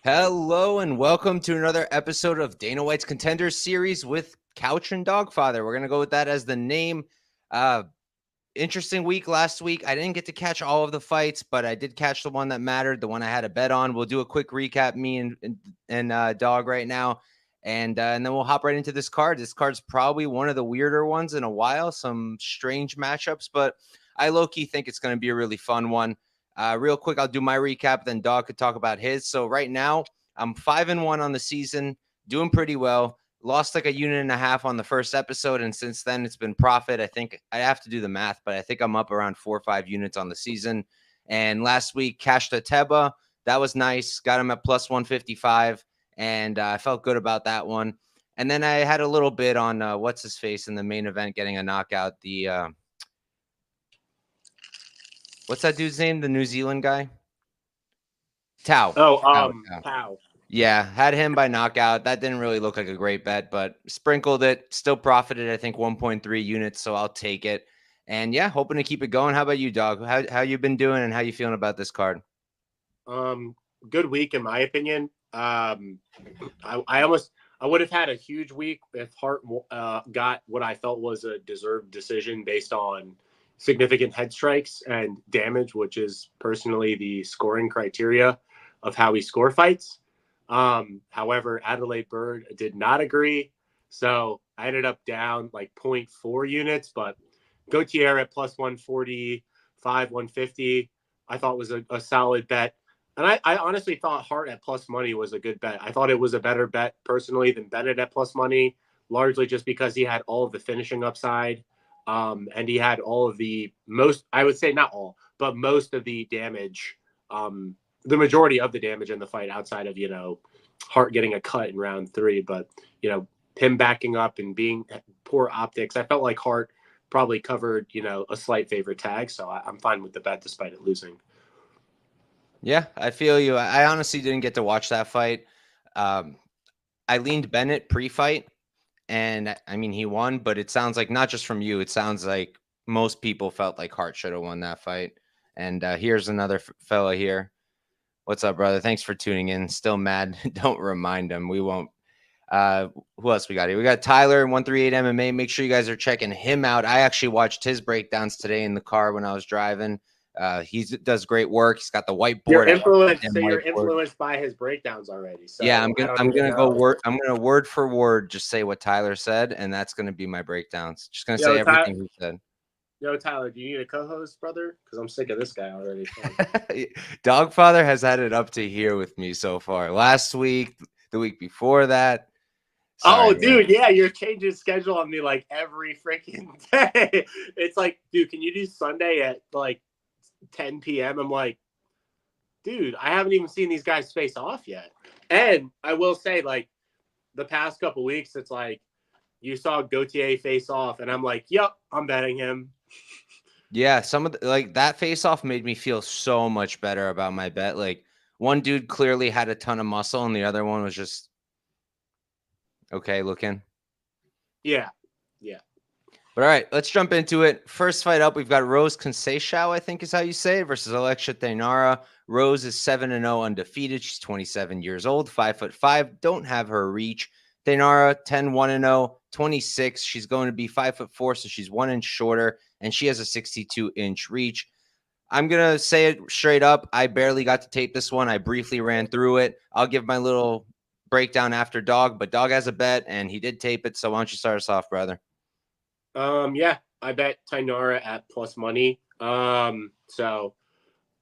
Hello and welcome to another episode of Dana White's Contender series with Couch and Dogfather. We're going to go with that as the name. Interesting week last week. I didn't get to catch all of the fights, but I did catch the one that mattered, the one I had a bet on. We'll do a quick recap, me and Dog right now, and then we'll hop right into this card. This card's probably one of the weirder ones in a while, some strange matchups, but I low-key think it's going to be a really fun one. Real quick, I'll do my recap, then Dog could talk about his. So right now, I'm 5-1 on the season, doing pretty well. Lost like 1.5 units on the first episode, and since then it's been profit. I think I have to do the math, but I think I'm up around 4 or 5 units on the season. And last week, cashed a Teba. That was nice. Got him at plus 155, and I felt good about that one. And then I had a little bit on what's his face in the main event getting a knockout. The what's that dude's name? The New Zealand guy? Tao. Tao. Yeah, had him by knockout. That didn't really look like a great bet, but sprinkled it. Still profited, I think, 1.3 units, so I'll take it. And yeah, hoping to keep it going. How about you, Dog? How you been doing, and how you feeling about this card? Good week, in my opinion. I would have had a huge week if Hart got what I felt was a deserved decision based on significant head strikes and damage, which is personally the scoring criteria of how we score fights. However, Adelaide Bird did not agree, so I ended up down like 0.4 units, but Gautier at plus 145, 150, I thought was a solid bet. And I honestly thought Hart at plus money was a good bet. I thought it was a better bet personally than Bennett at plus money, largely just because he had all of the finishing upside. And he had all of the most, I would say not all, but most of the damage, the majority of the damage in the fight outside of, Hart getting a cut in round 3. But, him backing up and being poor optics, I felt like Hart probably covered, a slight favorite tag. So I'm fine with the bet despite it losing. Yeah, I feel you. I honestly didn't get to watch that fight. I leaned Bennett pre-fight. And I mean, he won, but it sounds like not just from you. It sounds like most people felt like Hart should have won that fight. And here's another fella here. What's up, brother? Thanks for tuning in. Still mad. Don't remind him. We won't. Who else we got here? We got Tyler, 138 MMA. Make sure you guys are checking him out. I actually watched his breakdowns today in the car when I was driving. He does great work. He's got the whiteboard. You're influenced by his breakdowns already. So yeah, I'm gonna go word. I'm gonna word for word just say what Tyler said, and that's gonna be my breakdowns. Just gonna say everything he said. Yo, Tyler, do you need a co-host, brother? Because I'm sick of this guy already. Dogfather has had it up to here with me so far. Last week, the week before that. Sorry, dude, yeah, you're changing schedule on me like every freaking day. It's like, dude, can you do Sunday at like 10 p.m.? I'm like, dude, I haven't even seen these guys face off yet. And I will say, like, the past couple weeks, it's like you saw Gautier face off, and I'm like, yep, I'm betting him. Yeah, some of that face off made me feel so much better about my bet. Like, one dude clearly had a ton of muscle, and the other one was just okay looking. Yeah. But all right, let's jump into it. First fight up, we've got Rose Conceicao, I think is how you say it, versus Alexia Thainara. Rose is 7-0 undefeated. She's 27 years old, 5'5". Don't have her reach. Thainara 10-1-0, 26. She's going to be 5'4", so she's 1 inch shorter, and she has a 62-inch reach. I'm going to say it straight up. I barely got to tape this one. I briefly ran through it. I'll give my little breakdown after Dog, but Dog has a bet, and he did tape it, so why don't you start us off, brother? Yeah, I bet Thainara at plus money. So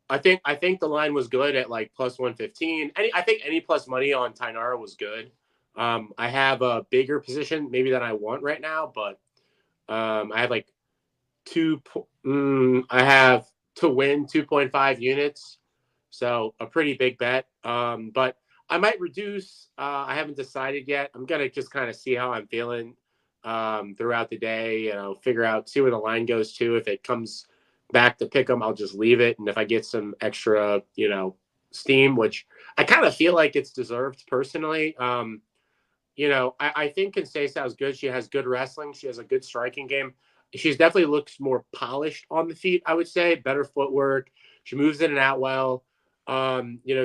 I think the line was good at like plus 115. I think any plus money on Thainara was good. I have a bigger position maybe than I want right now, but I have like I have to win 2.5 units. So a pretty big bet. But I might reduce. I haven't decided yet. I'm going to just kind of see how I'm feeling. throughout the day. See where the line goes to. If it comes back to pick them, I'll just leave it. And if I get some extra, steam, which I kind of feel like it's deserved personally. I think Conceicao is good. She has good wrestling. She has a good striking game. She's definitely looks more polished on the feet, I would say. Better footwork. She moves in and out well.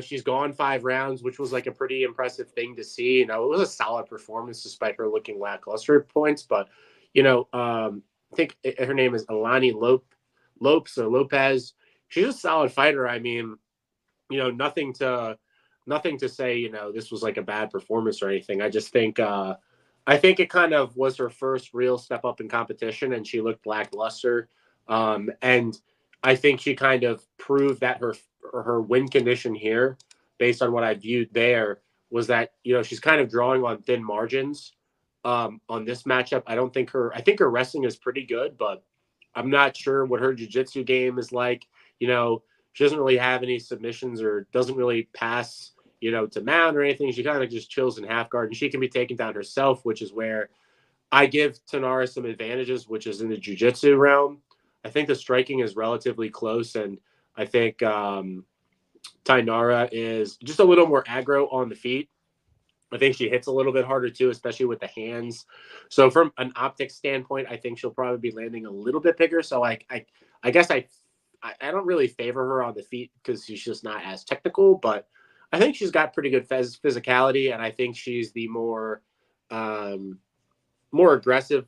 She's gone 5 rounds, which was like a pretty impressive thing to see. It was a solid performance despite her looking lackluster at points. But, I think her name is Alani Lopes or Lopez. She's a solid fighter. I mean, nothing to say, this was like a bad performance or anything. I just think, I think it kind of was her first real step up in competition and she looked lackluster. And I think she kind of proved that her win condition here, based on what I viewed there, was that, she's kind of drawing on thin margins on this matchup. I think her wrestling is pretty good, but I'm not sure what her jiu-jitsu game is like. She doesn't really have any submissions or doesn't really pass, to mount or anything. She kind of just chills in half guard and she can be taken down herself, which is where I give Thainara some advantages, which is in the jiu-jitsu realm. I think the striking is relatively close, and I think Thainara is just a little more aggro on the feet. I think she hits a little bit harder too, especially with the hands. So from an optics standpoint, I think she'll probably be landing a little bit bigger. So I guess I don't really favor her on the feet because she's just not as technical, but I think she's got pretty good physicality, and I think she's the more aggressive,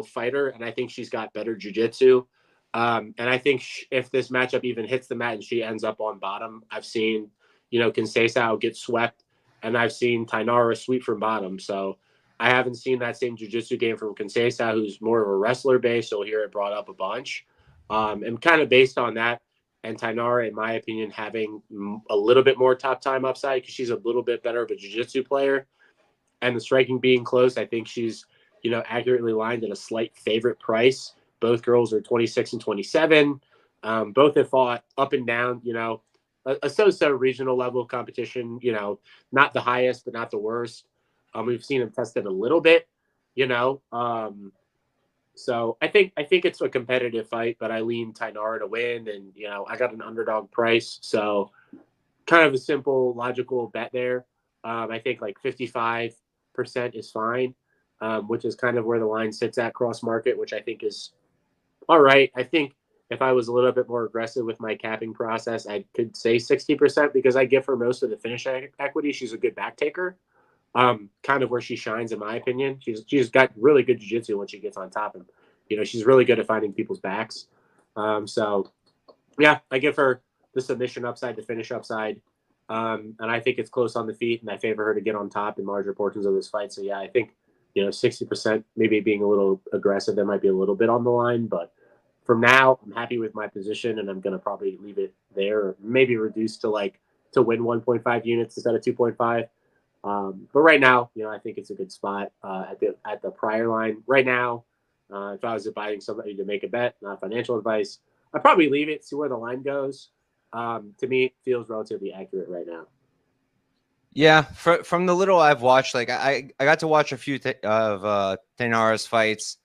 fighter, and I think she's got better jiu-jitsu. And I think if this matchup even hits the mat and she ends up on bottom, I've seen, Conceicao get swept, and I've seen Thainara sweep from bottom. So I haven't seen that same jiu-jitsu game from Conceicao, who's more of a wrestler base. You'll hear it brought up a bunch. And kind of based on that, and Thainara, in my opinion, having a little bit more top time upside because she's a little bit better of a jiu-jitsu player, and the striking being close, I think she's, accurately lined at a slight favorite price. Both girls are 26 and 27. Both have fought up and down, a so-so regional level of competition, not the highest, but not the worst. We've seen them tested a little bit, so I think it's a competitive fight, but I lean Thainara to win, and I got an underdog price, so kind of a simple, logical bet there. I think like 55% is fine, which is kind of where the line sits at cross market, which I think is all right. I think if I was a little bit more aggressive with my capping process, I could say 60% because I give her most of the finish equity. She's a good back taker. Kind of where she shines, in my opinion. She's got really good jiu-jitsu when she gets on top, and she's really good at finding people's backs. So yeah, I give her the submission upside, the finish upside, and I think it's close on the feet, and I favor her to get on top in larger portions of this fight. So yeah, I think 60%, maybe being a little aggressive, that might be a little bit on the line, but from now, I'm happy with my position, and I'm going to probably leave it there, or maybe reduce to win 1.5 units instead of 2.5. But right now, I think it's a good spot at the prior line. Right now, if I was advising somebody to make a bet, not financial advice, I'd probably leave it, see where the line goes. To me, it feels relatively accurate right now. Yeah, from the little I've watched, like I got to watch a few of Thainara's fights.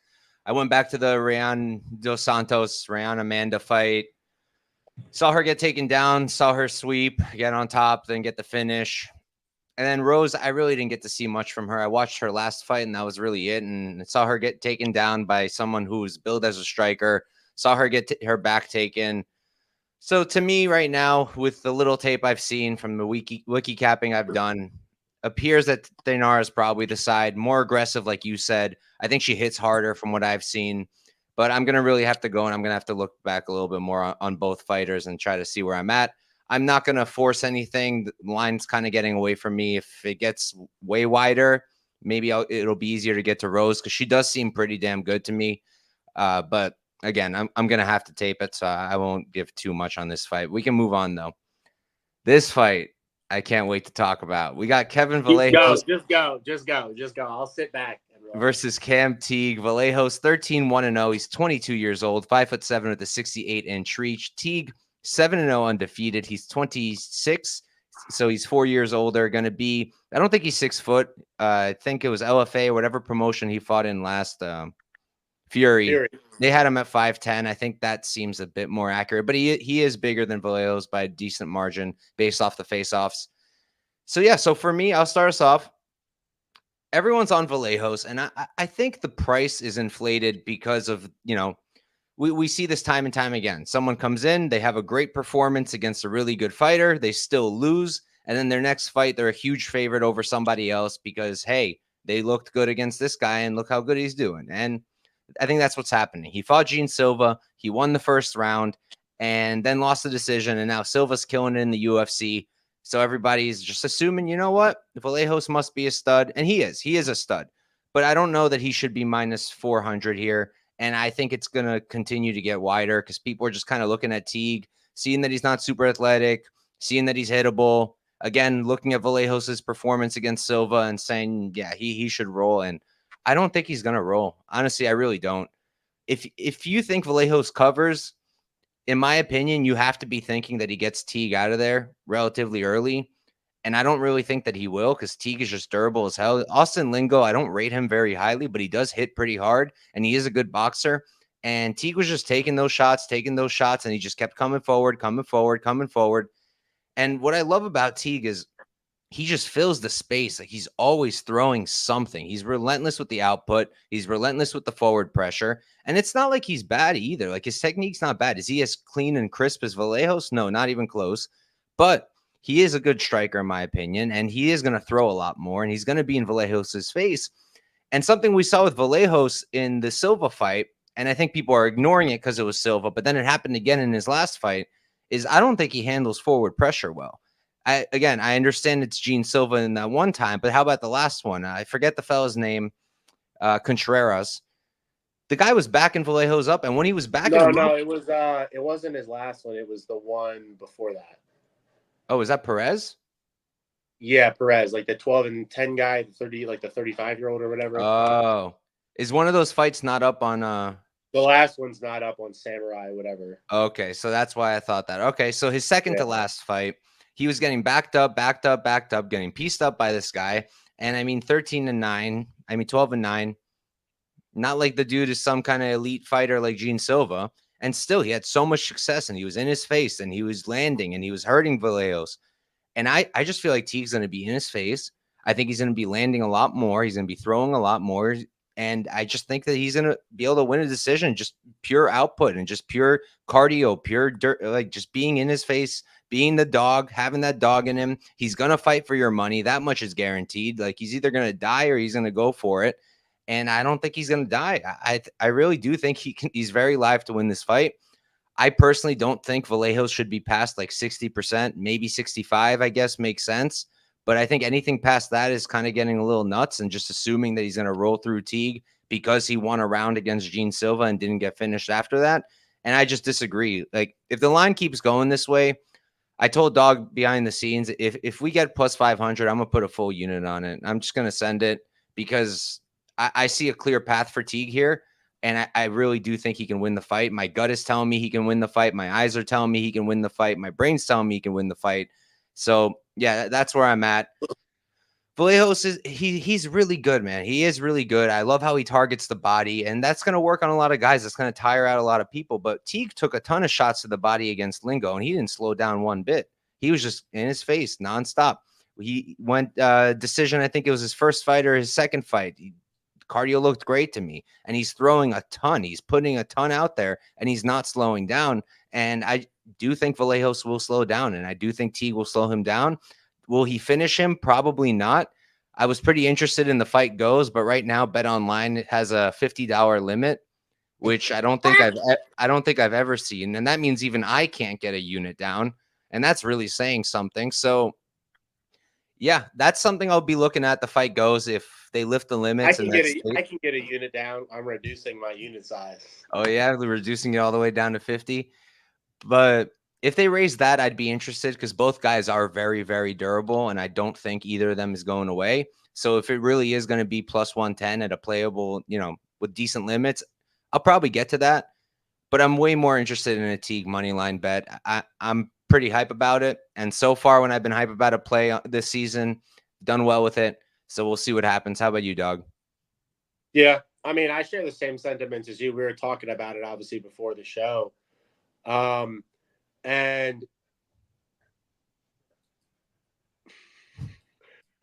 I went back to the Rayan Dos Santos, Rayan Amanda fight. Saw her get taken down, saw her sweep, get on top, then get the finish. And then Rose, I really didn't get to see much from her. I watched her last fight, and that was really it. And saw her get taken down by someone who's billed as a striker. Saw her get her back taken. So to me right now, with the little tape I've seen from the wiki capping I've done, appears that Thainara is probably the side, more aggressive, like you said. I think she hits harder from what I've seen. But I'm going to really have to go, and I'm going to have to look back a little bit more on both fighters and try to see where I'm at. I'm not going to force anything. The line's kind of getting away from me. If it gets way wider, maybe it'll be easier to get to Rose because she does seem pretty damn good to me. But again, I'm going to have to tape it, so I won't give too much on this fight. We can move on, though. This fight, I can't wait to talk about. We got Kevin Vallejos. Just go. I'll sit back. Versus Cam Teague. Vallejos 13-1-0. He's 22 years old, 5'7" with a 68-inch reach. Teague 7-0 undefeated. He's 26, So he's 4 years older, going to be, I don't think he's 6 foot. I think it was LFA or whatever promotion he fought in last, Fury. They had him at 5'10". I think that seems a bit more accurate, but he is bigger than Vallejos by a decent margin based off the face-offs. So yeah, so for me, I'll start us off. Everyone's on Vallejos, and I think the price is inflated because of, we see this time and time again. Someone comes in, they have a great performance against a really good fighter, they still lose, and then their next fight, they're a huge favorite over somebody else because, hey, they looked good against this guy, and look how good he's doing. And I think that's what's happening. He fought Gene Silva, he won the first round, and then lost the decision, and now Silva's killing it in the UFC. So everybody's just assuming, you know what? Vallejos must be a stud, and he is. He is a stud. But I don't know that he should be minus 400 here. And I think it's going to continue to get wider because people are just kind of looking at Teague, seeing that he's not super athletic, seeing that he's hittable. Again, looking at Vallejos' performance against Silva and saying, yeah, he should roll. And I don't think he's going to roll. Honestly, I really don't. If you think Vallejos covers, in my opinion, you have to be thinking that he gets Teague out of there relatively early. And I don't really think that he will because Teague is just durable as hell. Austin Lingo, I don't rate him very highly, but he does hit pretty hard and he is a good boxer. And Teague was just taking those shots, and he just kept coming forward. And what I love about Teague is he just fills the space. Like he's always throwing something. He's relentless with the output. He's relentless with the forward pressure. And it's not like he's bad either. Like his technique's not bad. Is he as clean and crisp as Vallejos? No, not even close. But he is a good striker, in my opinion. And he is going to throw a lot more. And he's going to be in Vallejos' face. And something we saw with Vallejos in the Silva fight, and I think people are ignoring it because it was Silva, but then it happened again in his last fight, is I don't think he handles forward pressure well. I understand it's Gene Silva in that one time, but how about the last one? I forget the fella's name, Contreras. The guy was backing Vallejos up, and when he was backing him up, it wasn't his last one. It was the one before that. Oh, is that Perez? Yeah, Perez, like the 12 and 10 guy, 30, like the 35-year-old or whatever. Oh, is one of those fights not up on? The last one's not up on Samurai, whatever. Okay, so that's why I thought that. Okay, so his second to last fight, he was getting backed up, getting pieced up by this guy. And I mean, 13-9, 12-9. Not like the dude is some kind of elite fighter like Gene Silva. And still, he had so much success, and he was in his face, and he was landing, and he was hurting Vallejos. And I just feel like Teague's going to be in his face. I think he's going to be landing a lot more. He's going to be throwing a lot more. And I just think that he's going to be able to win a decision, just pure output and just pure cardio, pure dirt, like just being in his face, being the dog, having that dog in him. He's going to fight for your money. That much is guaranteed. Like he's either going to die or he's going to go for it. And I don't think he's going to die. I really do think he's very live to win this fight. I personally don't think Vallejos should be past like 60%, maybe 65, I guess makes sense. But I think anything past that is kind of getting a little nuts and just assuming that he's going to roll through Teague because he won a round against Gene Silva and didn't get finished after that. And I just disagree. Like if the line keeps going this way, I told Dog behind the scenes, if we get plus 500, I'm going to put a full unit on it. I'm just going to send it because I see a clear path for Teague here. And I really do think he can win the fight. My gut is telling me he can win the fight. My eyes are telling me he can win the fight. My brain's telling me he can win the fight. So, yeah, that's where I'm at. Vallejos he's really good, man. He is really good. I love how he targets the body, and that's going to work on a lot of guys. That's going to tire out a lot of people. But Teague took a ton of shots to the body against Lingo, and he didn't slow down one bit. He was just in his face nonstop. He went decision. I think it was his first fight or his second fight. Cardio looked great to me, and he's throwing a ton. He's putting a ton out there, and he's not slowing down. And I do think Vallejos will slow down, and I do think Teague will slow him down. Will he finish him? Probably not. I was pretty interested in the fight goes, but right now Bet Online has a $50 limit, which I don't think I've ever seen, and that means even I can't get a unit down, and that's really saying something. So, yeah, that's something I'll be looking at. The fight goes if they lift the limits. I can get a unit down. I'm reducing my unit size. Oh yeah, reducing it all the way down to 50. But if they raise that, I'd be interested because both guys are very, very durable, and I don't think either of them is going away. So if it really is going to be plus 110 at a playable, with decent limits, I'll probably get to that. But I'm way more interested in a Teague money line bet. I'm pretty hype about it. And so far, when I've been hype about a play this season, done well with it. So we'll see what happens. How about you, dog? Yeah, I mean, I share the same sentiments as you. We were talking about it obviously before the show, and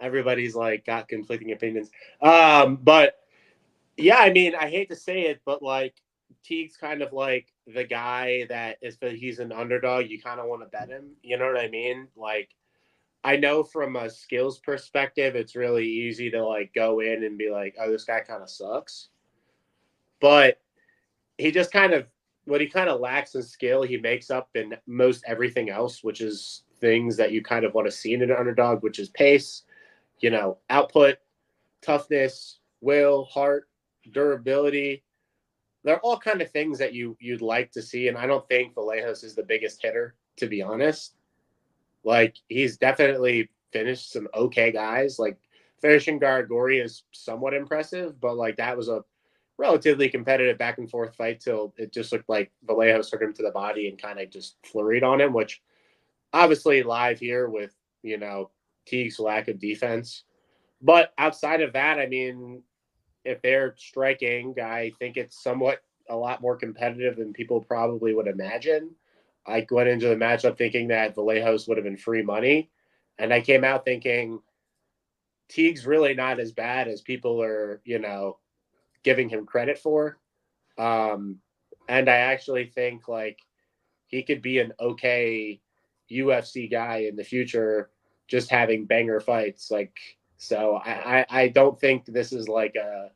everybody's like got conflicting opinions. But yeah, I mean, I hate to say it, but like Teague's kind of like the guy that is that he's an underdog. You kind of want to bet him. You know what I mean? Like, I know from a skills perspective, it's really easy to like go in and be like, oh, this guy kind of sucks. But he just kind of, what he kind of lacks in skill, he makes up in most everything else, which is things that you kind of want to see in an underdog, which is pace, output, toughness, will, heart, durability. They're all kind of things that you'd like to see. And I don't think Vallejos is the biggest hitter, to be honest. Like, he's definitely finished some okay guys. Like, finishing Garagori is somewhat impressive, but like that was a relatively competitive back and forth fight till it just looked like Vallejos took him to the body and kind of just flurried on him, which obviously live here with, Teague's lack of defense. But outside of that, I mean, if they're striking, I think it's somewhat a lot more competitive than people probably would imagine. I went into the matchup thinking that Vallejos would have been free money, and I came out thinking Teague's really not as bad as people are, giving him credit for. Um, and I actually think like he could be an okay UFC guy in the future, just having banger fights. Like, so I don't think this is like an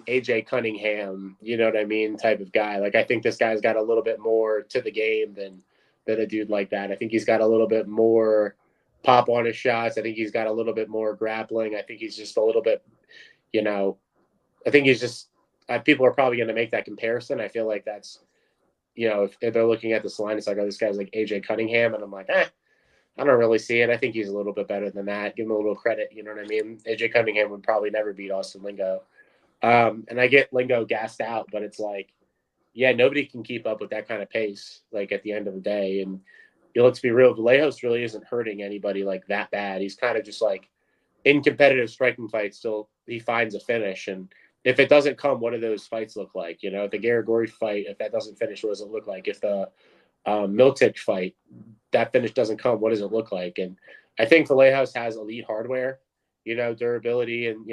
AJ Cunningham, you know what I mean, type of guy. Like, I think this guy's got a little bit more to the game than a dude like that. I think he's got a little bit more pop on his shots. I think he's got a little bit more grappling. I think he's just a little bit, I think he's just people are probably going to make that comparison. I feel like that's, if they're looking at this line, it's like, oh, this guy's like AJ Cunningham, and I'm like, I don't really see it. I think he's a little bit better than that. Give him a little credit. You know what I mean? AJ Cunningham would probably never beat Austin Lingo. And I get Lingo gassed out, but it's like, yeah, nobody can keep up with that kind of pace, like at the end of the day. And let's be real, Vallejos really isn't hurting anybody like that bad. He's kind of just like in competitive striking fights, still he finds a finish. And if it doesn't come, what do those fights look like? The Garagori fight, if that doesn't finish, what does it look like? If the Miltic fight, that finish doesn't come, what does it look like? And I think Vallejos has elite hardware, durability, and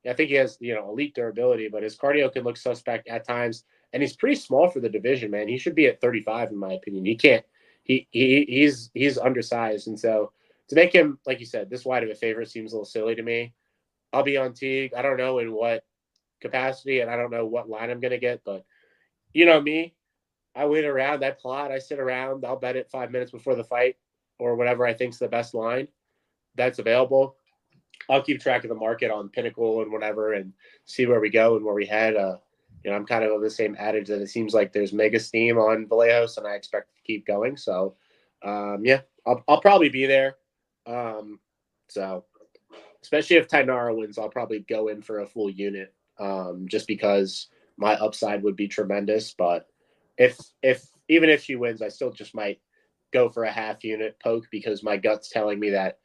I think he has elite durability, but his cardio can look suspect at times, and he's pretty small for the division, man. He should be at 35 in my opinion. He can't. He's undersized, and so to make him, like you said, this wide of a favorite seems a little silly to me. I'll be on Teague. I don't know in what capacity, and I don't know what line I'm going to get, but me, I wait around, I plot, I sit around, I'll bet it 5 minutes before the fight or whatever I think's the best line that's available. I'll keep track of the market on Pinnacle and whatever and see where we go and where we head. I'm kind of the same adage that it seems like there's mega steam on Vallejos, and I expect to keep going. So, yeah, I'll probably be there. So, especially if Thainara wins, I'll probably go in for a full unit, just because my upside would be tremendous. But if even if she wins, I still just might go for a half unit poke because my gut's telling me that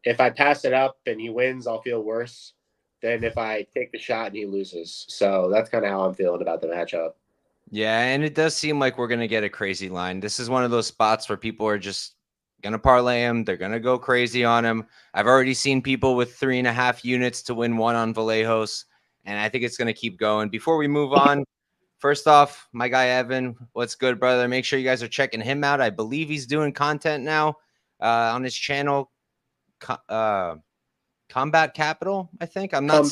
if I pass it up and he wins, I'll feel worse than if I take the shot and he loses. So that's kind of how I'm feeling about the matchup. Yeah, and it does seem like we're going to get a crazy line. This is one of those spots where people are just going to parlay him. They're going to go crazy on him. I've already seen people with 3.5 units to win one on Vallejos, and I think it's going to keep going. Before we move on, first off, my guy Evan, what's good, brother? Make sure you guys are checking him out. I believe he's doing content now on his channel, Combat Capital, I think. I'm not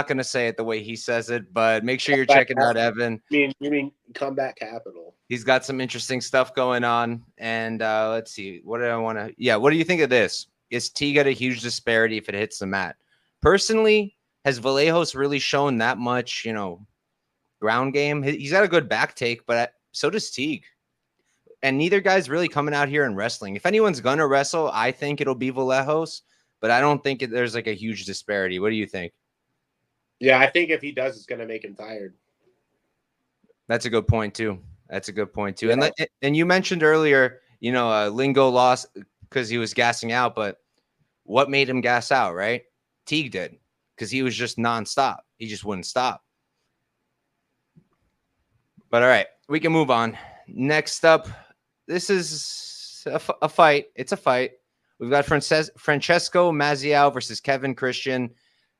going to say it the way he says it, but make sure you're checking out Evan. You mean Combat Capital? He's got some interesting stuff going on. And let's see. What do I want to? Yeah. What do you think of this? Is Teague at a huge disparity if it hits the mat? Personally, has Vallejos really shown that much, ground game? He's got a good back take, but so does Teague. And neither guy's really coming out here and wrestling. If anyone's going to wrestle, I think it'll be Vallejos, but I don't think there's like a huge disparity. What do you think? Yeah, I think if he does, it's going to make him tired. That's a good point too. That's a good point too. Yeah. And you mentioned earlier, Lingo lost because he was gassing out, but what made him gas out, right? Teague did, because he was just nonstop. He just wouldn't stop. But all right, we can move on. Next up, this is a fight. It's a fight. We've got Francesco Mazzeo versus Kevin Christian.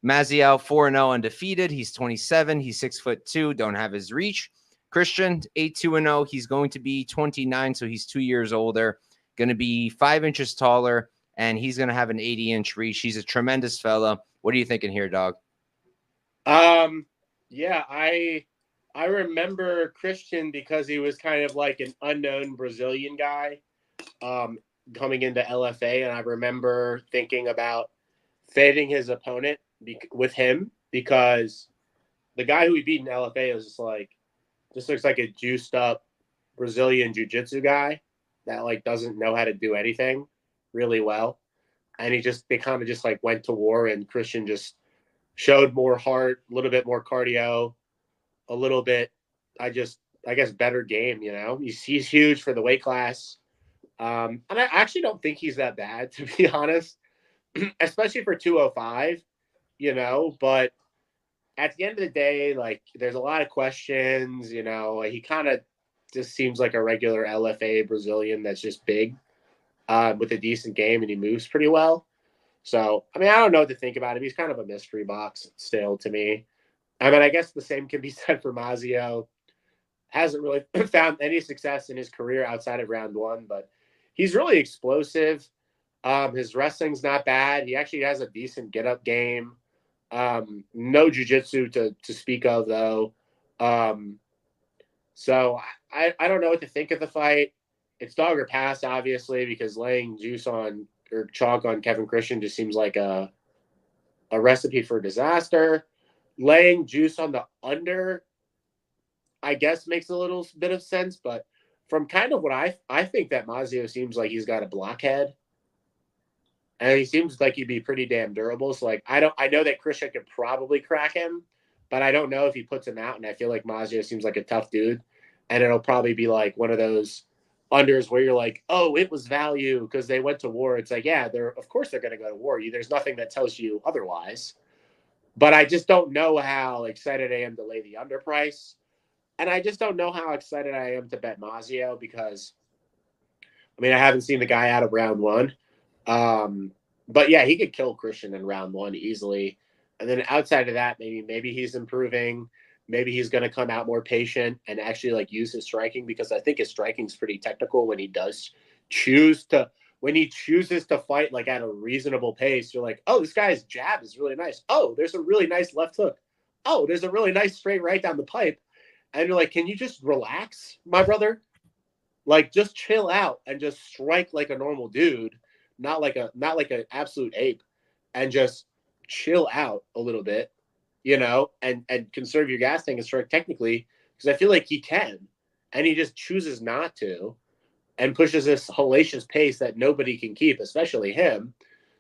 Mazzeo 4-0 undefeated. He's 27. He's 6'2". Don't have his reach. Christian 8-2-0. He's going to be 29, so he's 2 years older. Going to be 5 inches taller, and he's going to have an 80-inch reach. He's a tremendous fella. What are you thinking here, dog? Yeah, I remember Christian because he was kind of like an unknown Brazilian guy coming into LFA, and I remember thinking about fading his opponent with him because the guy who he beat in LFA was just looks like a juiced up Brazilian jiu-jitsu guy that like doesn't know how to do anything really well, and they kind of just like went to war, and Christian just showed more heart, a little bit more cardio, a little bit, I guess, better game. He's huge for the weight class. And I actually don't think he's that bad, to be honest, especially for 205, but at the end of the day, like, there's a lot of questions, he kind of just seems like a regular LFA Brazilian that's just big with a decent game, and he moves pretty well. So, I don't know what to think about him. He's kind of a mystery box still to me. I guess the same can be said for Mazzeo. Hasn't really found any success in his career outside of round one, but he's really explosive. His wrestling's not bad. He actually has a decent get-up game. No jiu-jitsu to speak of, though. So I don't know what to think of the fight. It's dog or pass, obviously, because laying juice on or chalk on Kevin Christian just seems like a recipe for disaster. Laying juice on the under, I guess, makes a little bit of sense, but from kind of what I think that Mazzeo seems like he's got a blockhead, and he seems like he'd be pretty damn durable. So like I know that Christian could probably crack him, but I don't know if he puts him out. And I feel like Mazzeo seems like a tough dude, and it'll probably be like one of those unders where you're like, oh, it was value because they went to war. It's like, yeah, of course they're going to go to war. There's nothing that tells you otherwise. But I just don't know how excited I am to lay the underprice. And I just don't know how excited I am to bet Mazzeo because, I haven't seen the guy out of round one. But yeah, he could kill Christian in round one easily. And then outside of that, maybe he's improving. Maybe he's going to come out more patient and actually like use his striking, because I think his striking is pretty technical when he chooses to fight like at a reasonable pace. You're like, oh, this guy's jab is really nice. Oh, there's a really nice left hook. Oh, there's a really nice straight right down the pipe. And you're like, can you just relax, my brother? Like, just chill out and just strike like a normal dude, not like an absolute ape, and just chill out a little bit, and conserve your gas tank and strike technically, because I feel like he can, and he just chooses not to, and pushes this hellacious pace that nobody can keep, especially him.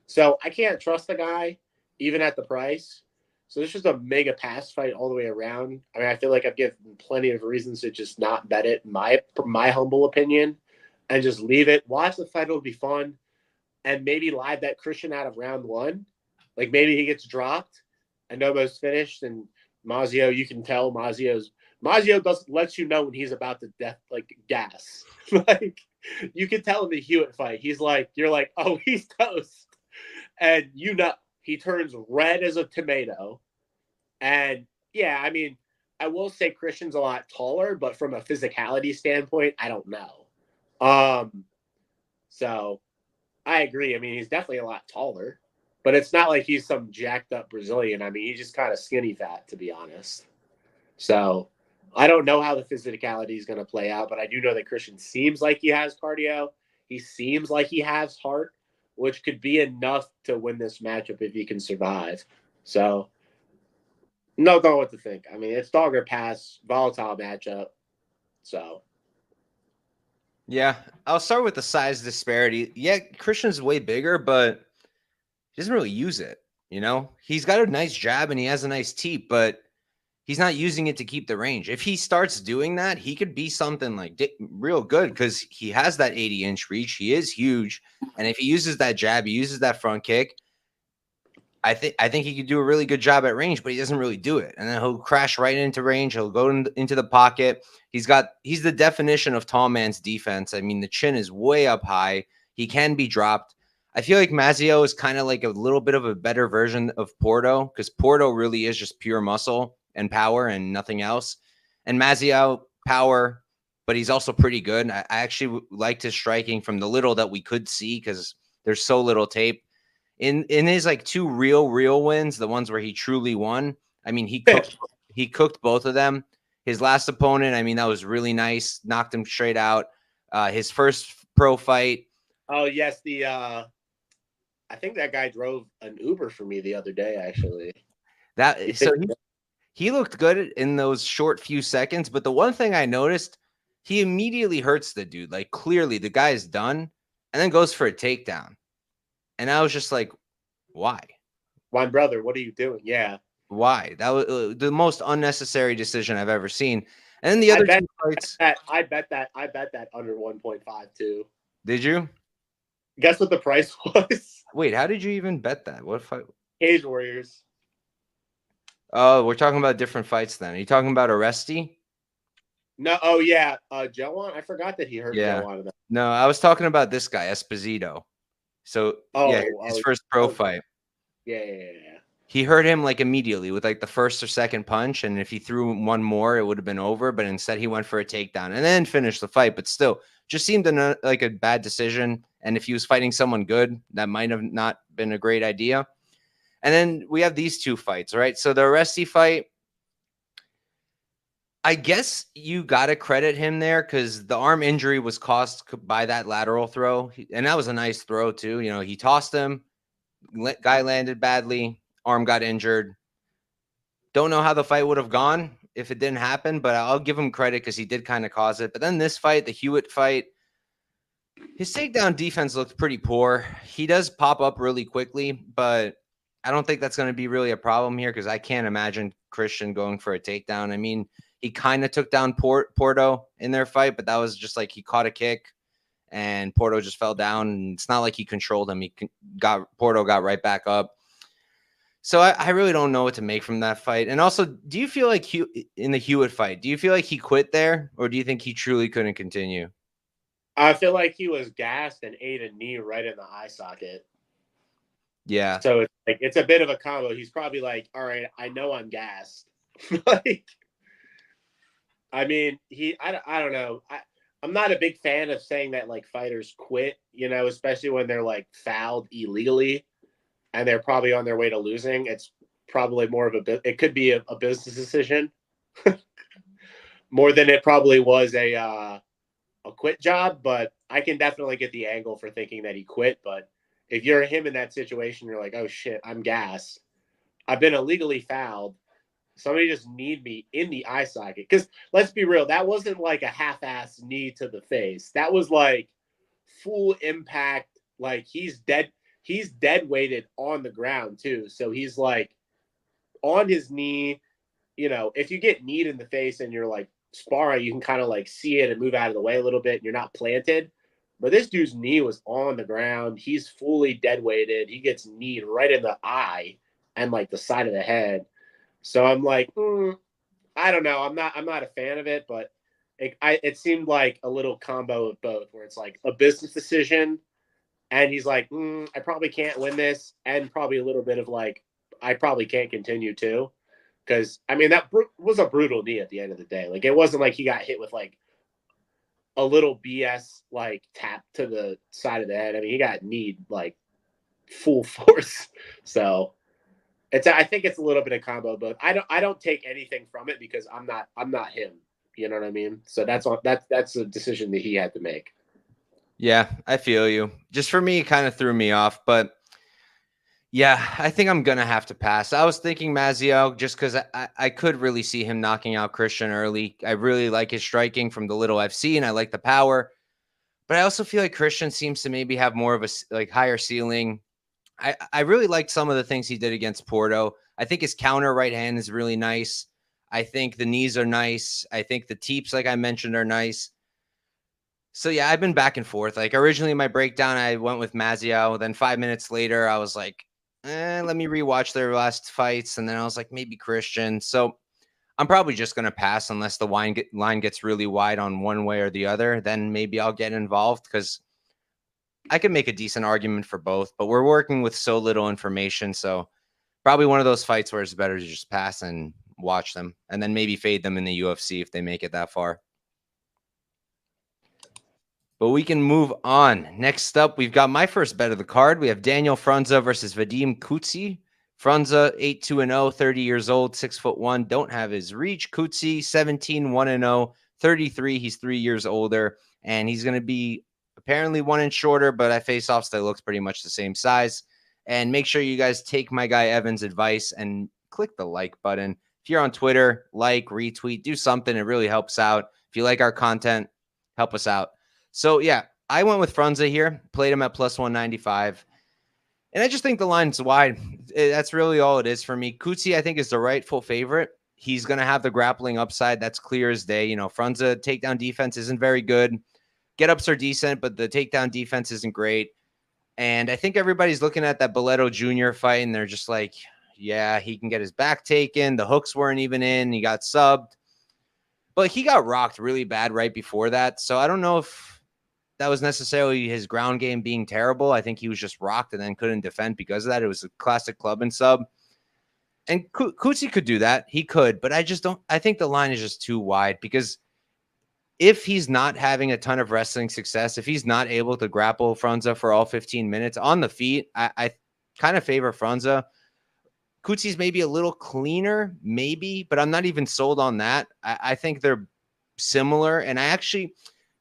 So I can't trust the guy, even at the price. So it's just a mega pass fight all the way around. I feel like I've given plenty of reasons to just not bet it, my humble opinion, and just leave it. Watch the fight; it'll be fun, and maybe live that Christian out of round one. Like maybe he gets dropped, and Nobo's finished, and Mazzeo, you can tell Mazzeo lets you know when he's about to gas. Like you can tell in the Hewitt fight, you're like, oh, he's toast, and he turns red as a tomato. And yeah, I will say Christian's a lot taller, but from a physicality standpoint, I don't know. So I agree. He's definitely a lot taller, but it's not like he's some jacked up Brazilian. He's just kind of skinny fat, to be honest. So I don't know how the physicality is going to play out, but I do know that Christian seems like he has cardio. He seems like he has heart, which could be enough to win this matchup if he can survive. So don't know what to think. It's dog or pass, volatile matchup. So yeah, I'll start with the size disparity. Yeah, Christian's way bigger, but he doesn't really use it. He's got a nice jab and he has a nice teep, but he's not using it to keep the range. If he starts doing that, he could be something like real good because he has that 80-inch reach. He is huge. And if he uses that jab, he uses that front kick, I think he could do a really good job at range, but he doesn't really do it. And then he'll crash right into range. He'll go into the pocket. He's the definition of tall man's defense. I mean, the chin is way up high. He can be dropped. I feel like Mazzeo is kind of like a little bit of a better version of Porto because Porto really is just pure muscle and power and nothing else. And Mazzeo, power, but he's also pretty good. I actually liked his striking from the little that we could see because there's so little tape. In his like two real wins, the ones where he truly won, I mean, he cooked both of them. His last opponent, I mean, that was really nice. Knocked him straight out. His first pro fight. Oh yes, I think that guy drove an Uber for me the other day. Actually, he looked good in those short few seconds. But the one thing I noticed, he immediately hurts the dude. Like clearly, the guy is done, and then goes for a takedown. And I was just like, why? My brother, what are you doing? Yeah. Why? That was the most unnecessary decision I've ever seen. And then the other two fights. I bet that under 1.5 too. Did you? Guess what the price was? Wait, how did you even bet that? What fight? Cage Warriors. Oh, we're talking about different fights then. Are you talking about Aresti? No, oh yeah. Joan, I forgot that he hurt Joan. No, I was talking about this guy, Esposito. So his first pro fight. Yeah. He hurt him like immediately with like the first or second punch, and if he threw one more, it would have been over. But instead, he went for a takedown and then finished the fight. But still, just seemed like a bad decision. And if he was fighting someone good, that might have not been a great idea. And then we have these two fights, right? So the Aresti fight, I guess you got to credit him there because the arm injury was caused by that lateral throw. And that was a nice throw too. You know, he tossed him, guy landed badly, arm got injured. Don't know how the fight would have gone if it didn't happen, but I'll give him credit because he did kind of cause it. But then this fight, the Hewitt fight, his takedown defense looked pretty poor. He does pop up really quickly, but I don't think that's going to be really a problem here because I can't imagine Christian going for a takedown. I mean, he kind of took down Porto in their fight, but that was just like he caught a kick and Porto just fell down. And it's not like he controlled him. Porto got right back up. So I really don't know what to make from that fight. And also, do you feel like in the Hewitt fight, do you feel like he quit there or do you think he truly couldn't continue? I feel like he was gassed and ate a knee right in the eye socket. Yeah. So it's a bit of a combo. He's probably like, all right, I know I'm gassed. Like, I mean, I don't know. I'm not a big fan of saying that like fighters quit, you know, especially when they're like fouled illegally and they're probably on their way to losing. It's probably more of it could be a business decision more than it probably was a quit job, but I can definitely get the angle for thinking that he quit. But if you're him in that situation, you're like, oh shit, I'm gassed. I've been illegally fouled. Somebody just kneed me in the eye socket. Because let's be real, that wasn't like a half-ass knee to the face. That was like full impact. Like he's dead. He's dead weighted on the ground too. So he's like on his knee. You know, if you get kneed in the face and you're like sparring, you can kind of like see it and move out of the way a little bit and you're not planted. But this dude's knee was on the ground. He's fully dead weighted. He gets kneed right in the eye and like the side of the head. So I'm like, I don't know. I'm not a fan of it, but it seemed like a little combo of both, where it's like a business decision, and he's like, I probably can't win this, and probably a little bit of like, I probably can't continue too, because I mean that was a brutal knee at the end of the day. Like it wasn't like he got hit with like a little BS like tap to the side of the head. I mean he got kneed like full force. So. I think it's a little bit of combo, but I don't take anything from it because I'm not him. You know what I mean? So that's a decision that he had to make. Yeah, I feel you. Just for me, it kind of threw me off, but yeah, I think I'm gonna have to pass. I was thinking Mazzeo just because I could really see him knocking out Christian early. I really like his striking from the little I've seen. I like the power, but I also feel like Christian seems to maybe have more of a like higher ceiling. I really liked some of the things he did against Porto. I think his counter right hand is really nice. I think the knees are nice. I think the teeps, like I mentioned, are nice. So yeah, I've been back and forth. Like originally my breakdown, I went with Mazzeo. Then 5 minutes later, I was like, let me rewatch their last fights. And then I was like, maybe Christian. So I'm probably just going to pass unless the line gets really wide on one way or the other. Then maybe I'll get involved because I can make a decent argument for both. But we're working with so little information. So probably one of those fights where it's better to just pass and watch them and then maybe fade them in the UFC if they make it that far. But we can move on. Next up, we've got my first bet of the card. We have Daniel Frunza versus Vadym Kutsyi. Frunza, 8-2-0, 30 years old, 6'1", don't have his reach. Kutsyi, 17-1-0, 33. He's 3 years older, and he's going to be apparently 1 inch shorter, but at face-offs, that looks pretty much the same size. And make sure you guys take my guy Evan's advice and click the like button. If you're on Twitter, like, retweet, do something. It really helps out. If you like our content, help us out. So, yeah, I went with Frunza here, played him at plus 195. And I just think the line's wide. That's really all it is for me. Kutsyi, I think, is the rightful favorite. He's going to have the grappling upside. That's clear as day. You know, Frunza takedown defense isn't very good. Get-ups are decent, but the takedown defense isn't great. And I think everybody's looking at that Boletto Jr. fight, and they're just like, yeah, he can get his back taken. The hooks weren't even in. He got subbed. But he got rocked really bad right before that. So I don't know if that was necessarily his ground game being terrible. I think he was just rocked and then couldn't defend because of that. It was a classic club and sub. And Kutsyi could do that. He could, but I just don't. I think the line is just too wide because if he's not having a ton of wrestling success, if he's not able to grapple Frunza for all 15 minutes on the feet, I kind of favor Frunza. Kutsi's maybe a little cleaner, maybe, but I'm not even sold on that. I think they're similar. And I actually,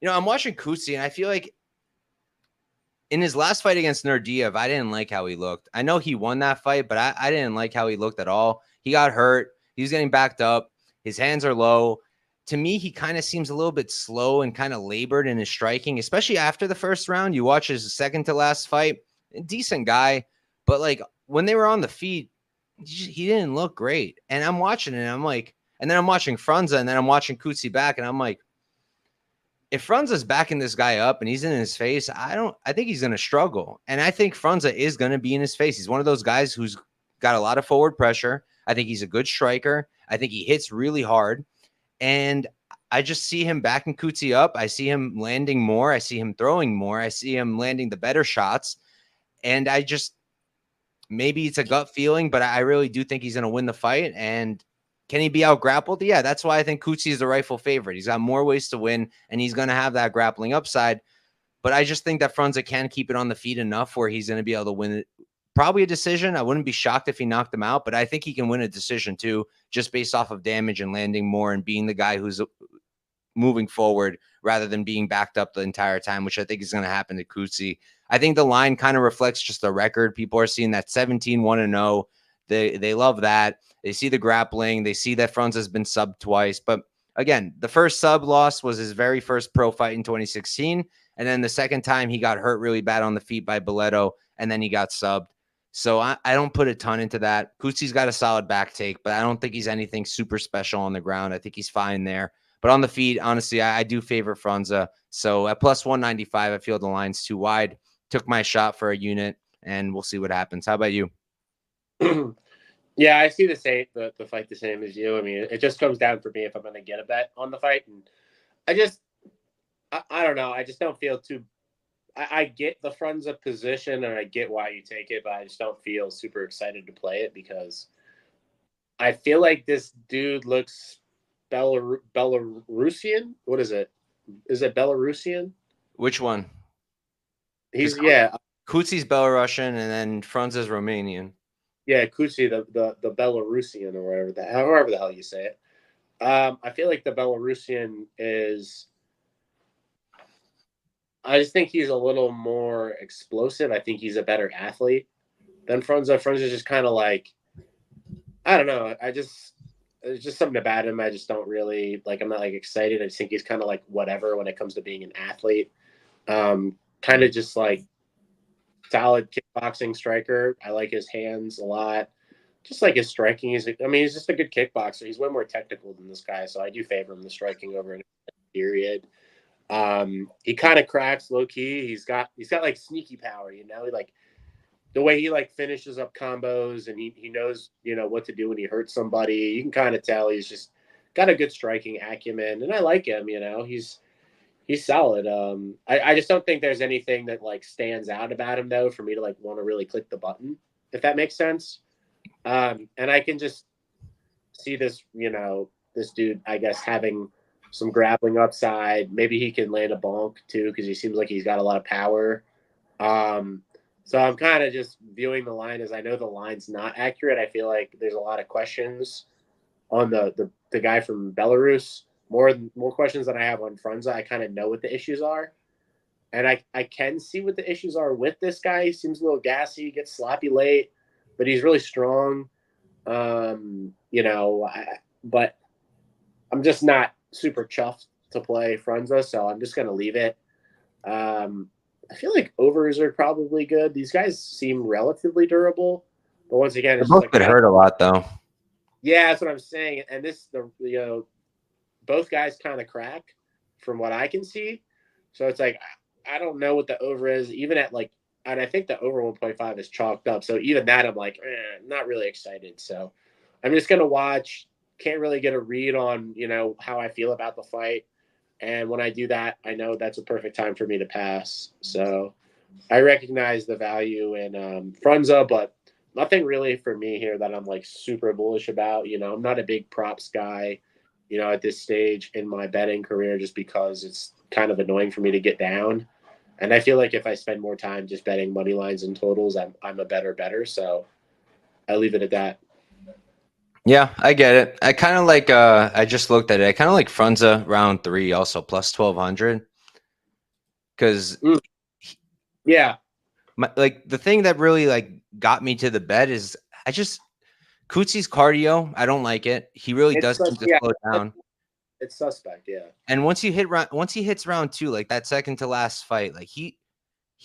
I'm watching Kutsyi, and I feel like in his last fight against Nurdiyev, I didn't like how he looked. I know he won that fight, but I didn't like how he looked at all. He got hurt. He was getting backed up. His hands are low. To me, he kind of seems a little bit slow and kind of labored in his striking, especially after the first round. You watch his second to last fight, decent guy, but like when they were on the feet, he didn't look great. And I'm watching it, and I'm like, and then I'm watching Frunza, and then I'm watching Kutsyi back, and I'm like, if Frunza's backing this guy up and he's in his face, I think he's going to struggle. And I think Frunza is going to be in his face. He's one of those guys who's got a lot of forward pressure. I think he's a good striker. I think he hits really hard. And I just see him backing Kutsyi up. I see him landing more. I see him throwing more. I see him landing the better shots. And I just, maybe it's a gut feeling, but I really do think he's going to win the fight. And can he be out grappled? Yeah, that's why I think Kutsyi is the rightful favorite. He's got more ways to win, and he's going to have that grappling upside. But I just think that Frunza can keep it on the feet enough where he's going to be able to win it. Probably a decision. I wouldn't be shocked if he knocked him out, but I think he can win a decision too, just based off of damage and landing more and being the guy who's moving forward rather than being backed up the entire time, which I think is going to happen to Kutsyi. I think the line kind of reflects just the record. People are seeing that 17-1-0. They love that. They see the grappling. They see that Frunza has been subbed twice. But again, the first sub loss was his very first pro fight in 2016. And then the second time he got hurt really bad on the feet by Boletto, and then he got subbed. So I don't put a ton into that. Kutsi's got a solid back take, but I don't think he's anything super special on the ground. I think he's fine there. But on the feet, honestly, I do favor Frunza. So at plus 195, I feel the line's too wide. Took my shot for a unit, and we'll see what happens. How about you? Yeah, I see the fight the same as you. I mean, it just comes down for me if I'm going to get a bet on the fight. And I don't know. I just don't feel too. I get the Frunza position, and I get why you take it, but I just don't feel super excited to play it because I feel like this dude looks Belarusian. What is it? Is it Belarusian? Which one? He's Kutsi's Belarusian, and then Frunza's Romanian. Yeah, Kutsyi, the Belarusian or however the hell you say it. I feel like the Belarusian is. I just think he's a little more explosive. I think he's a better athlete than Frunza. Frunza's just kind of like, I don't know. It's just something about him. I just don't really like. I'm not like excited. I just think he's kind of like whatever when it comes to being an athlete. Kind of just like solid kickboxing striker. I like his hands a lot. just like his striking. He's just a good kickboxer. He's way more technical than this guy, so I do favor him the striking over an period. He kind of cracks low key. He's got like sneaky power, He like the way he like finishes up combos, and he knows what to do when he hurts somebody. You can kind of tell he's just got a good striking acumen, and I like him. He's solid. I just don't think there's anything that like stands out about him though for me to like want to really click the button, if that makes sense. And I can just see this, this dude, I guess, having some grappling upside. Maybe he can land a bonk too, because he seems like he's got a lot of power. So I'm kind of just viewing the line as I know the line's not accurate. I feel like there's a lot of questions on the guy from Belarus. More questions than I have on Frunza. I kind of know what the issues are. And I can see what the issues are with this guy. He seems a little gassy, gets sloppy late, but he's really strong. But I'm just not super chuffed to play Frunza, so I'm just going to leave it. I feel like overs are probably good. These guys seem relatively durable, but once again, They both get hurt a lot, though. Yeah, that's what I'm saying. And both guys kind of crack from what I can see. So it's like I don't know what the over is, even at like, and I think the over 1.5 is chalked up. So even that, I'm like, not really excited. So I'm just gonna watch. Can't really get a read on how I feel about the fight. And when I do that, I know that's a perfect time for me to pass. So I recognize the value in Frunza, but nothing really for me here that I'm like super bullish about. I'm not a big props guy, at this stage in my betting career, just because it's kind of annoying for me to get down. And I feel like if I spend more time just betting money lines and totals, I'm a better bettor. So I leave it at that. Yeah, I get it. I kind of like, I just looked at it. I kind of like Frunza round 3 also plus 1,200. Because yeah, like the thing that really like got me to the bet is Kutsy's cardio. I don't like it. He really does seem to slow down. It's suspect, yeah. And once he hits round 2, like that second to last fight, like he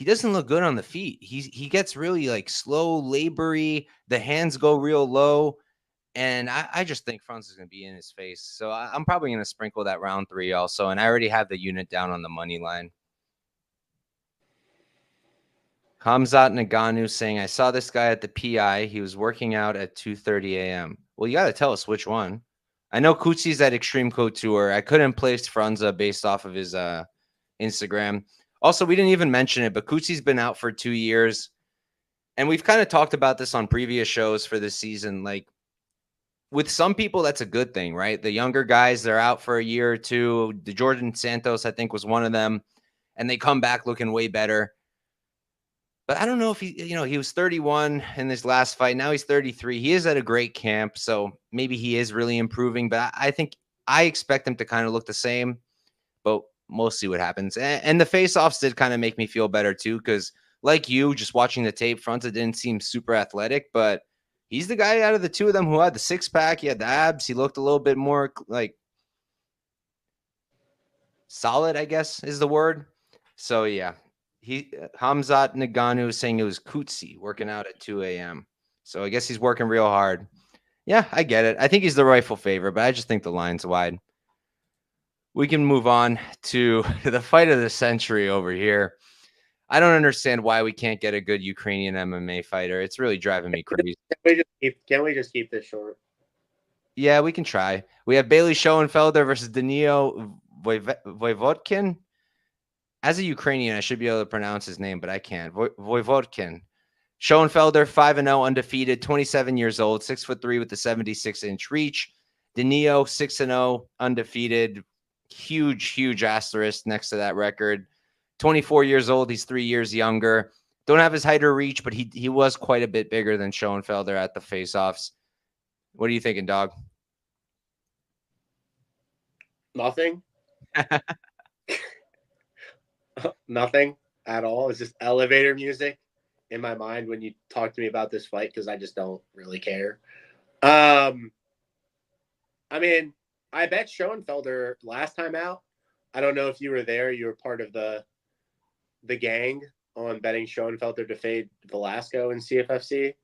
doesn't look good on the feet. He gets really like slow, labory. The hands go real low. And I just think Frunza is going to be in his face. So I'm probably going to sprinkle that round 3 also. And I already have the unit down on the money line. Hamzat Naganu saying, I saw this guy at the PI. He was working out at 2:30 a.m. Well, you got to tell us which one. I know Kutsy's at Extreme Couture. I couldn't place Frunza based off of his Instagram. Also, we didn't even mention it, but Kutsy's been out for 2 years. And we've kind of talked about this on previous shows for this season. Like, with some people, that's a good thing, right? The younger guys, they're out for a year or two. The Jordan Santos, I think, was one of them. And they come back looking way better. But I don't know if he was 31 in this last fight. Now he's 33. He is at a great camp. So maybe he is really improving. But I think I expect him to kind of look the same. But we'll see what happens. And the face-offs did kind of make me feel better too. Because like you, just watching the tape, Frunza didn't seem super athletic. But he's the guy out of the two of them who had the six-pack. He had the abs. He looked a little bit more like solid, I guess is the word. So, yeah. Hamzat Naganu is saying it was Kutsyi working out at 2 a.m. So I guess he's working real hard. Yeah, I get it. I think he's the rightful favorite, but I just think the line's wide. We can move on to the fight of the century over here. I don't understand why we can't get a good Ukrainian MMA fighter. It's really driving me crazy. Can we just keep this short? Yeah, we can try. We have Bailey Schoenfelder versus Danylo Voievdokin. As a Ukrainian, I should be able to pronounce his name, but I can't. Voievdokin. Schoenfelder, 5-0, undefeated, 27 years old, 6'3" with the 76-inch reach. Danylo, 6-0, undefeated. Huge asterisk next to that record. 24 years old. He's 3 years younger. Don't have his height or reach, but he was quite a bit bigger than Schoenfelder at the face-offs. What are you thinking, dog? Nothing. Nothing at all. It's just elevator music in my mind when you talk to me about this fight, because I just don't really care. I mean, I bet Schoenfelder last time out. I don't know if you were there. You were part of the gang on betting Schoenfelder to fade Velasco in CFFC.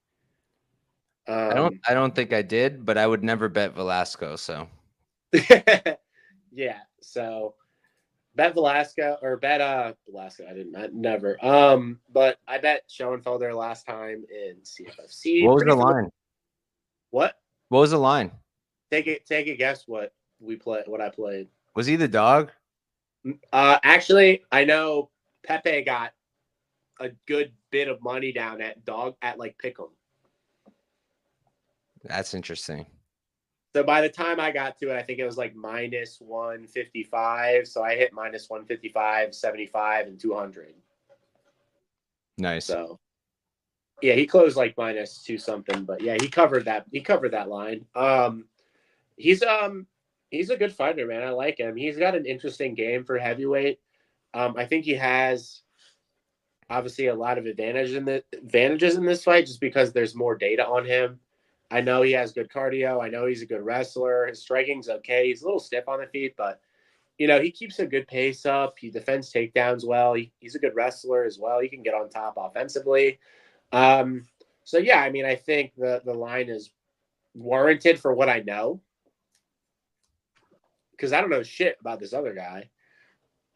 I don't think I did, but I would never bet Velasco. So Yeah. So bet Velasco or bet Velasco. I never. But I bet Schoenfelder last time in CFFC. what was Pretty the familiar. line? What? What was the line? Take a guess what what I played. Was he the dog? Actually, I know Pepe got a good bit of money down at dog at like Pick'em. That's interesting. So by the time I got to it, I think it was like minus 155. So I hit minus 155, 75, and 200. Nice. So yeah, he closed like minus two something, but yeah, he covered that. He covered that line. He's a good fighter, man. I like him. He's got an interesting game for heavyweight. I think he has obviously a lot of advantages in this fight just because there's more data on him. I know he has good cardio. I know he's a good wrestler. His striking's okay. He's a little stiff on the feet, but he keeps a good pace up. He defends takedowns well. He's a good wrestler as well. He can get on top offensively. So yeah, I mean, I think the line is warranted for what I know. Because I don't know shit about this other guy.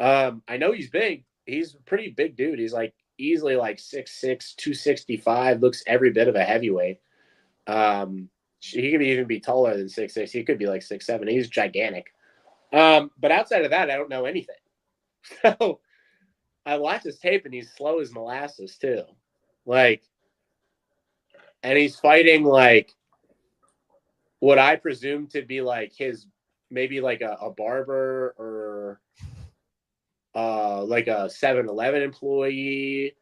I know he's big. He's a pretty big dude. He's like easily like 6'6", 265. Looks every bit of a heavyweight. He could even be taller than 6'6". He could be like 6'7". He's gigantic. But outside of that, I don't know anything. So I watch his tape and he's slow as molasses too. And he's fighting like what I presume to be like his maybe like a barber or like a 7-Eleven employee.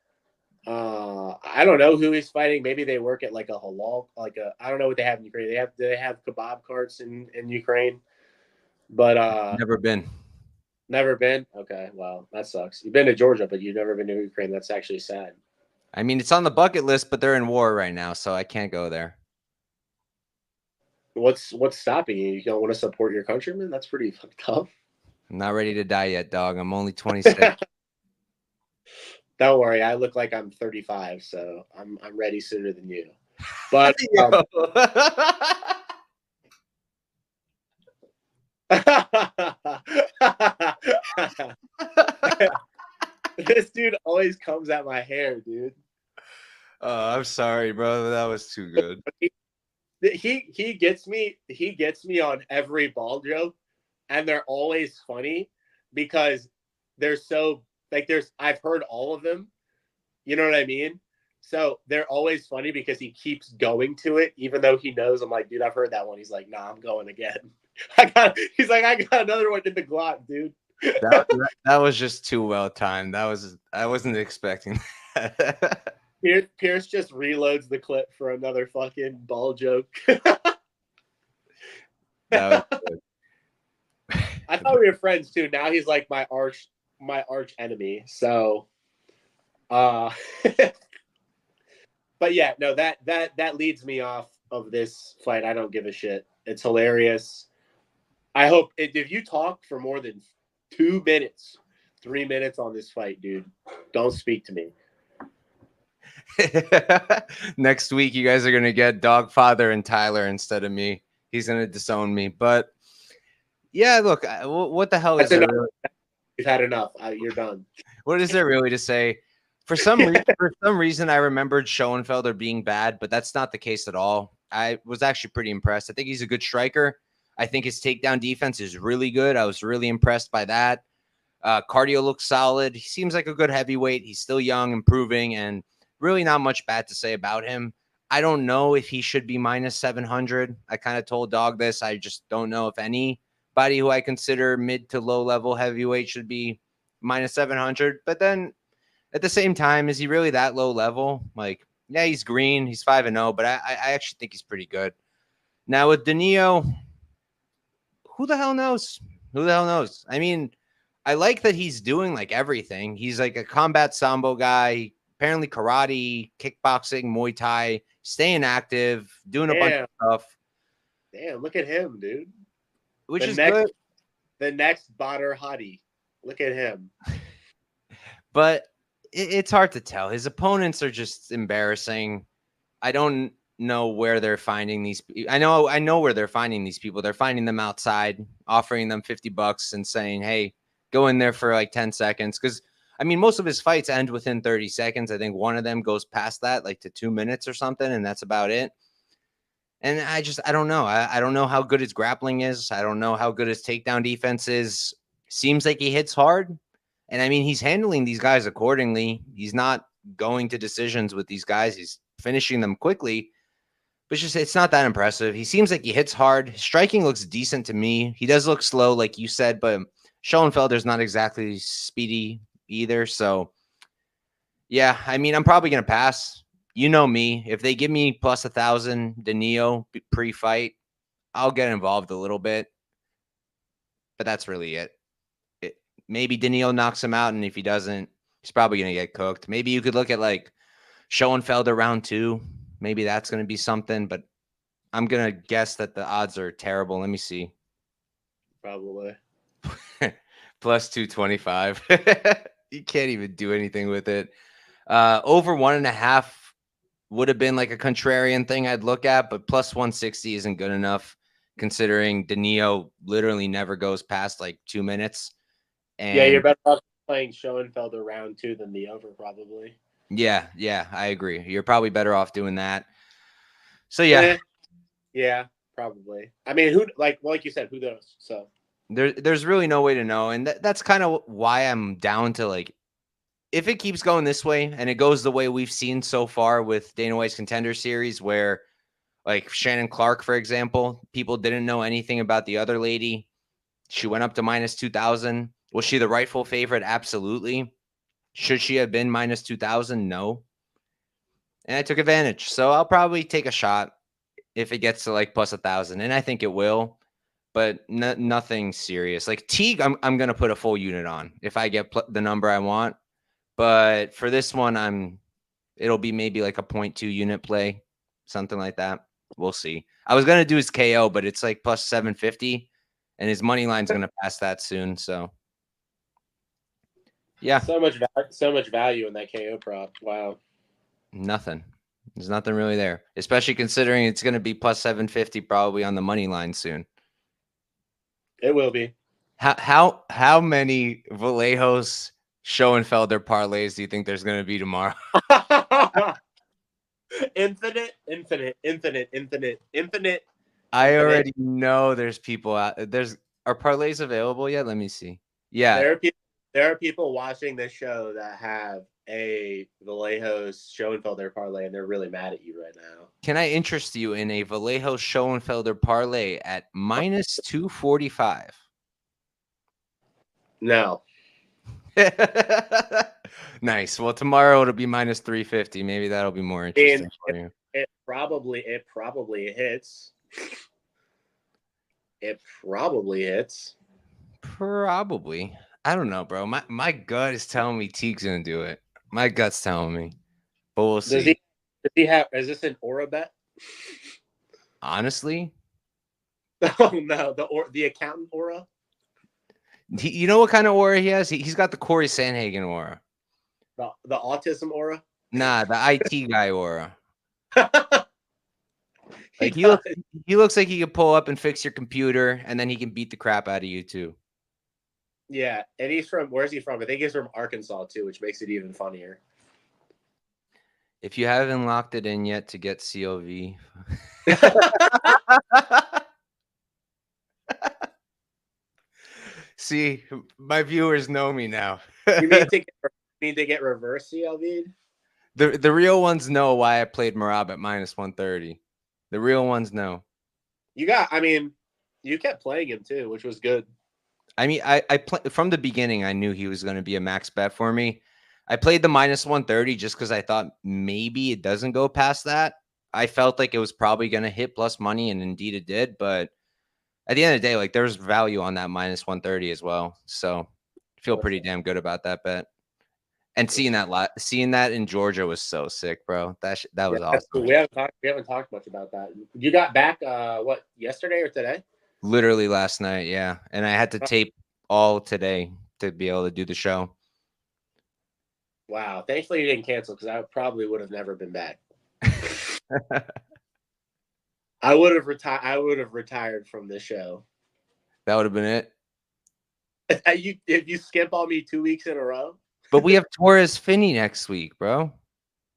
I don't know who he's fighting. Maybe they work at like a halal, I don't know what they have in Ukraine. Do they have kebab carts in Ukraine? But Never been. Never been? Okay, well, that sucks. You've been to Georgia, but you've never been to Ukraine. That's actually sad. I mean, it's on the bucket list, but they're in war right now, so I can't go there. What's stopping you? You don't want to support your countrymen? That's pretty fucked up. I'm not ready to die yet, dog. I'm only 26. Don't worry, I look like I'm 35, so I'm ready sooner than you. But this dude always comes at my hair, dude. Oh, I'm sorry, bro. That was too good. He gets me on every ball joke, and they're always funny because they're so like I've heard all of them. You know what I mean? So they're always funny because he keeps going to it, even though he knows I'm like, dude, I've heard that one. He's like, nah, I'm going again. He's like, I got another one in the Glock, dude. That was just too well timed. I wasn't expecting that. Pierce just reloads the clip for another fucking ball joke. That was good. I thought we were friends too. Now he's like my arch enemy. So, but yeah, no, that leads me off of this fight. I don't give a shit. It's hilarious. I hope if you talk for more than 2 minutes, 3 minutes on this fight, dude, don't speak to me. Next week, you guys are going to get Dogfather and Tyler instead of me. He's going to disown me. But yeah, look, what the hell is there? Really? You've had enough. You're done. What is there really to say? For some reason, I remembered Schoenfelder being bad, but that's not the case at all. I was actually pretty impressed. I think he's a good striker. I think his takedown defense is really good. I was really impressed by that. Cardio looks solid. He seems like a good heavyweight. He's still young, improving, and really not much bad to say about him. I don't know if he should be minus 700. I kind of told Dog this. I just don't know if anybody who I consider mid to low level heavyweight should be minus 700. But then at the same time, is he really that low level? Like, yeah, he's green. He's 5-0, but I actually think he's pretty good. Now with Danylo, who the hell knows? Who the hell knows? I mean, I like that he's doing like everything. He's like a combat sambo guy. Apparently karate, kickboxing, Muay Thai, staying active, doing a bunch of stuff. Damn, look at him, dude. Which is good. The next Badr Hadi. Look at him. But it's hard to tell. His opponents are just embarrassing. I don't know where they're finding these. I know where they're finding these people. They're finding them outside, offering them $50 and saying, "Hey, go in there for like 10 seconds." Because I mean, most of his fights end within 30 seconds. I think one of them goes past that, like to 2 minutes or something, and that's about it. And I don't know. I don't know how good his grappling is. I don't know how good his takedown defense is. Seems like he hits hard. And I mean, he's handling these guys accordingly. He's not going to decisions with these guys. He's finishing them quickly. But it's not that impressive. He seems like he hits hard. His striking looks decent to me. He does look slow, like you said, but Schoenfelder's not exactly speedy either. So, yeah, I mean, I'm probably going to pass. You know me. If they give me plus 1,000 Danylo pre-fight, I'll get involved a little bit. But that's really it. Maybe Danylo knocks him out, and if he doesn't, he's probably going to get cooked. Maybe you could look at like Schoenfelder round 2. Maybe that's going to be something, but I'm going to guess that the odds are terrible. Let me see. Probably. Plus 225. You can't even do anything with it. Over 1.5 would have been like a contrarian thing I'd look at, but plus 160 isn't good enough considering Danylo literally never goes past like 2 minutes. And yeah, you're better off playing Schoenfelder round 2 than the over, probably. Yeah, I agree. You're probably better off doing that. So yeah. Yeah, probably. I mean, who like you said, who knows? So there's really no way to know, and that's kind of why I'm down to like, if it keeps going this way and it goes the way we've seen so far with Dana White's Contender Series, where like Shannon Clark, for example, people didn't know anything about the other lady. She went up to minus 2,000. Was she the rightful favorite? Absolutely. Should she have been minus 2,000? No. And I took advantage. So I'll probably take a shot if it gets to like plus 1,000. And I think it will, but nothing serious. Like Teague, I'm going to put a full unit on if I get the number I want. But for this one, it'll be maybe like a 0.2 unit play, something like that. We'll see. I was going to do his KO, but it's like plus 750, and his money line's going to pass that soon. So, yeah. So much value in that KO prop. Wow. Nothing. There's nothing really there, especially considering it's going to be plus 750 probably on the money line soon. It will be. How many Vallejos Schoenfelder parlays do you think there's going to be tomorrow? Infinite. I already know there's people out. Are parlays available yet? Let me see. Yeah, there are people watching this show that have a Vallejos Schoenfelder parlay, and they're really mad at you right now. Can I interest you in a Vallejos Schoenfelder parlay at minus 245? No. Nice. Well, tomorrow it'll be minus 350. Maybe that'll be more interesting for you. It probably hits. It probably hits. Probably. I don't know, bro. My gut is telling me Teague's gonna do it. My gut's telling me, but we'll see. Does he have? Is this an aura bet? Honestly, oh no, the accountant aura. You know what kind of aura he has? He's got the Corey Sanhagen aura. The autism aura. Nah, the IT guy aura. Like he looks like he could pull up and fix your computer, and then he can beat the crap out of you too. Yeah, and he's from, where's he from? I think he's from Arkansas too, which makes it even funnier. If you haven't locked it in yet to get COV. See, my viewers know me now. You need to get reverse CLV? The real ones know why I played Marab at minus 130. The real ones know. You kept playing him too, which was good. I mean, I from the beginning, I knew he was going to be a max bet for me. I played the minus 130 just because I thought maybe it doesn't go past that. I felt like it was probably going to hit plus money, and indeed it did. But at the end of the day, like there's value on that minus 130 as well. So I feel pretty damn good about that bet. And seeing that in Georgia was so sick, bro. That was awesome. Cool. We haven't talked much about that. You got back yesterday or today? Literally last night, yeah. And I had to tape all today to be able to do the show. Wow. Thankfully you didn't cancel because I probably would have never been back. I would have retired. I would have retired from this show. That would have been it. If you skip on me 2 weeks in a row. But we have Torres Finney next week, bro.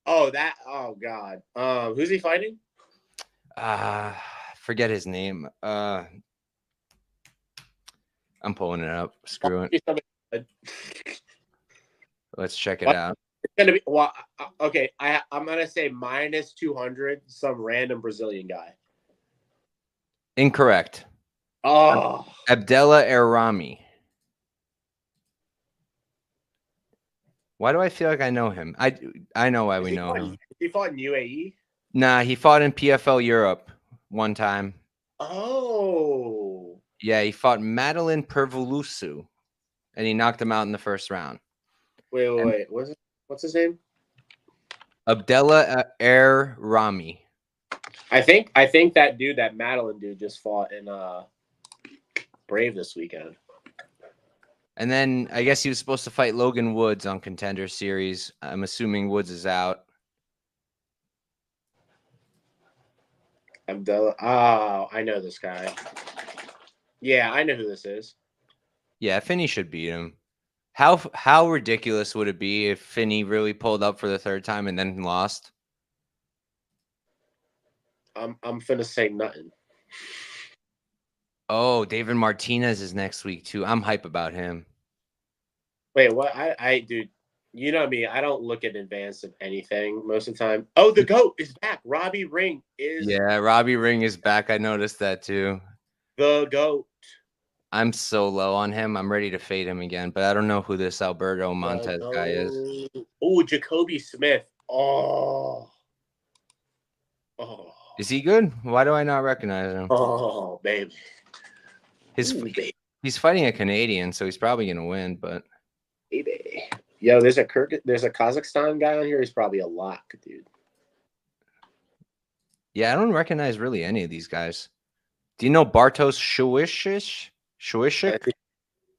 Oh, God. Who's he fighting? Forget his name. I'm pulling it up. Screw it. Let's check it out. It's gonna be okay. I'm gonna say minus 200. Some random Brazilian guy. Incorrect. Oh, Abdella Errami. Why do I feel like I know him? I know why we know him. He fought in UAE? Nah, he fought in PFL Europe one time. Oh. Yeah, he fought Madeline Pervolusu, and he knocked him out in the first round. Wait. What's his name? Abdella Errami. I think that dude, that Madeline dude, just fought in Brave this weekend. And then I guess he was supposed to fight Logan Woods on Contender Series. I'm assuming Woods is out. Abdella. Oh, I know this guy. Yeah, I know who this is. Yeah, Finney should beat him. How ridiculous would it be if Finney really pulled up for the third time and then lost? I'm finna say nothing. Oh, David Martinez is next week too. I'm hype about him. Wait, what? I dude, you know me. I don't look in advance of anything most of the time. Oh, the GOAT is back. Robbie Ring is. Yeah, Robbie Ring is back. I noticed that too. The GOAT. I'm so low on him. I'm ready to fade him again, but I don't know who this Alberto Montez guy is. Oh, Jacoby Smith. Oh. Is he good? Why do I not recognize him? Oh, baby. He's fighting a Canadian, so he's probably gonna win. But baby, yo, there's a Kazakhstan guy on here. He's probably a lock, dude. Yeah, I don't recognize really any of these guys. Do you know Bartosz Shuishik?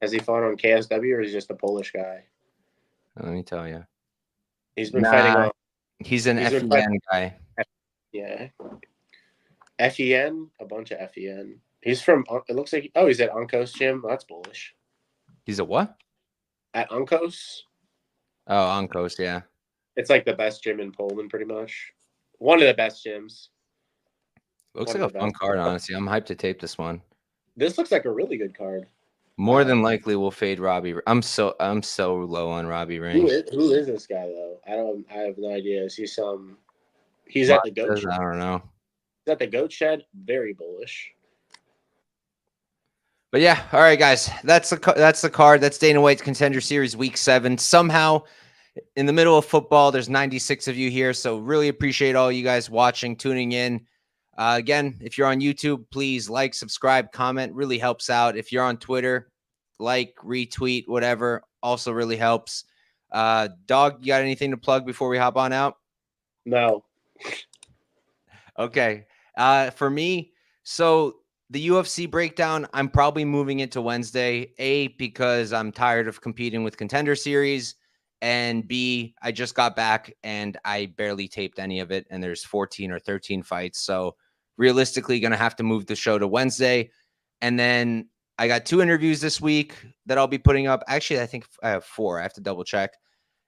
Has he fought on KSW, or is he just a Polish guy? Let me tell you. He's been fighting on. He's an FEN guy. Yeah. FEN? A bunch of FEN. He's from, it looks like, he's at Uncos Gym. That's bullish. He's a what? At Uncos. Oh, Uncos, yeah. It's like the best gym in Poland, pretty much. One of the best gyms. Looks like a fun card, honestly. I'm hyped to tape this one. This looks like a really good card. More than likely, we'll fade Robbie. I'm so low on Robbie Ring. Who is this guy though? I have no idea. Is he some? He's at the GOAT Shed. I don't know. He's at the GOAT Shed. Very bullish. But yeah, all right, guys. That's the card. That's Dana White's Contender Series Week 7. Somehow, in the middle of football, there's 96 of you here, so really appreciate all you guys watching, tuning in. Again, if you're on YouTube, please like, subscribe, comment. Really helps out. If you're on Twitter, like, retweet, whatever. Also really helps. Dog, you got anything to plug before we hop on out? No. Okay. For me, so the UFC breakdown, I'm probably moving it to Wednesday. A, because I'm tired of competing with Contender Series. And B, I just got back and I barely taped any of it. And there's 14 or 13 fights. So realistically, going to have to move the show to Wednesday. And then I got 2 interviews this week that I'll be putting up. Actually, I think I have 4. I have to double check.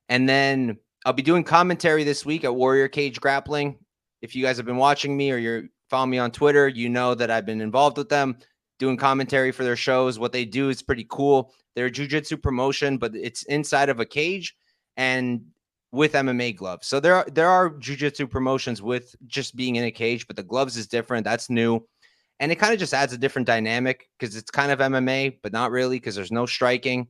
And then I'll be doing commentary this week at Warrior Cage Grappling. If you guys have been watching me or you're following me on Twitter, you know that I've been involved with them, doing commentary for their shows. What they do is pretty cool. They're a jiu-jitsu promotion, but it's inside of a cage and with MMA gloves. So there are jiu-jitsu promotions with just being in a cage, but the gloves is different. That's new. And it kind of just adds a different dynamic because it's kind of MMA, but not really because there's no striking.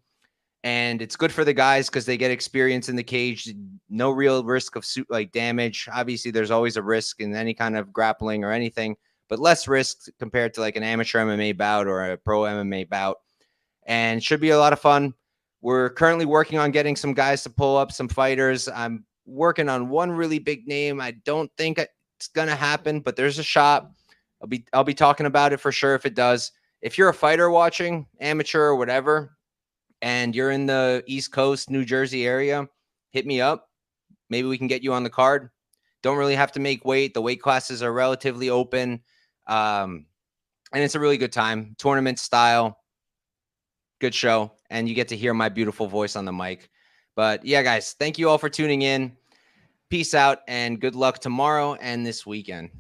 And it's good for the guys because they get experience in the cage. No real risk of damage. Obviously, there's always a risk in any kind of grappling or anything, but less risk compared to like an amateur MMA bout or a pro MMA bout. And should be a lot of fun. We're currently working on getting some guys to pull up, some fighters. I'm working on one really big name. I don't think it's gonna happen, but there's a shot. I'll be talking about it for sure if it does. If you're a fighter watching, amateur or whatever, and you're in the East Coast, New Jersey area, hit me up. Maybe we can get you on the card. Don't really have to make weight. The weight classes are relatively open. And it's a really good time, tournament style, good show. And you get to hear my beautiful voice on the mic. But yeah, guys, thank you all for tuning in. Peace out and good luck tomorrow and this weekend.